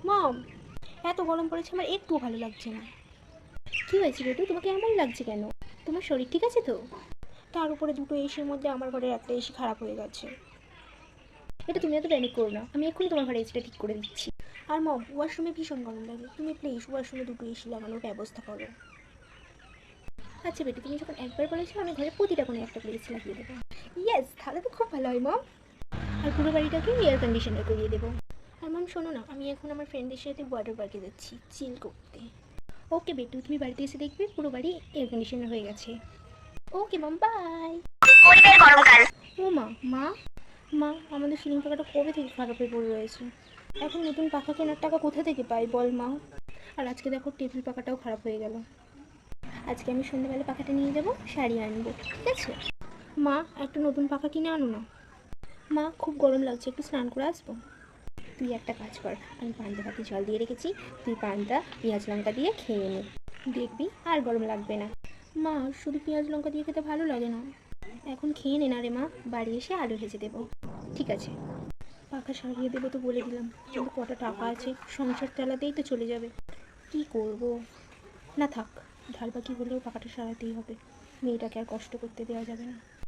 মম, এত গরম পড়েছে আমার একটু ভালো লাগছে না। কি হয়েছে বেটু, তোমাকে এমন লাগছে কেন? তোমার শরীর ঠিক আছে তো? তার উপরে দুটো এসির মধ্যে আমার ঘরের একটা এসি খারাপ হয়ে গেছে। এটা তুমি এত প্যানিক করো না, আমি এক্ষুনি তোমার ঘরে এসিটা ঠিক করে দিচ্ছি। আর মম, ওয়াশরুমে ভীষণ গরম লাগে, তুমি প্লিজ ওয়াশরুমে দুটো এসি লাগানোর ব্যবস্থা করো। আচ্ছা বেটু, তুমি যখন একবার বলেছো আমি ঘরে প্রতিটা কোনো একটা করে এসি লাগিয়ে দেবো। ইয়েস, তাহলে তো খুব ভালো হয় মম। আর পুরো বাড়িটাকে এয়ার কন্ডিশনার করিয়ে দেবো। আর মম শোনো না, আমি এখন আমার ফ্রেন্ডের সাথে ওয়াটার পার্কে যাচ্ছি চিল করতে। ওকে বেটু, তুমি বাড়িতে এসে দেখবে পুরো বাড়ি এয়ার কন্ডিশনার হয়ে গেছে। ওকে মম, বাই। ও মা, মা, মা, আমাদের সিলিং পাখাটা কবে থেকে খারাপ হয়ে পড়ে রয়েছে। এখন নতুন পাখা কেনার টাকা কোথা থেকে পাই বল মা। আর আজকে দেখো টেবিল পাখাটাও খারাপ হয়ে গেল। আজকে আমি সন্ধ্যাবেলা পাখাটা নিয়ে যাব, শাড়ি আনবো, ঠিক আছে? মা, একটা নতুন পাখা কিনে আনো না। মা, খুব গরম লাগছে, একটু স্নান করে আসবো। তুই একটা কাজ কর, আমি পান্তা ভাতে জল দিয়ে রেখেছি, তুই পান্তা পেঁয়াজ লঙ্কা দিয়ে খেয়ে নে, দেখবি আর গরম লাগবে না। মা, শুধু পেঁয়াজ লঙ্কা দিয়ে খেতে ভালো লাগে না। এখন খেয়ে নে না রে মা, বাড়ি এসে আলু ভেজে দেবো। ঠিক আছে। পাখা সারিয়ে দেবো তো বলে দিলাম, কিন্তু কটা টাকা আছে, সংসার চালাতেই তো চলে যাবে। কি করব? না থাক, ধার বাকি হলেও পাখাটা সারাতেই হবে, মেয়েটাকে আর কষ্ট করতে দেওয়া যাবে না।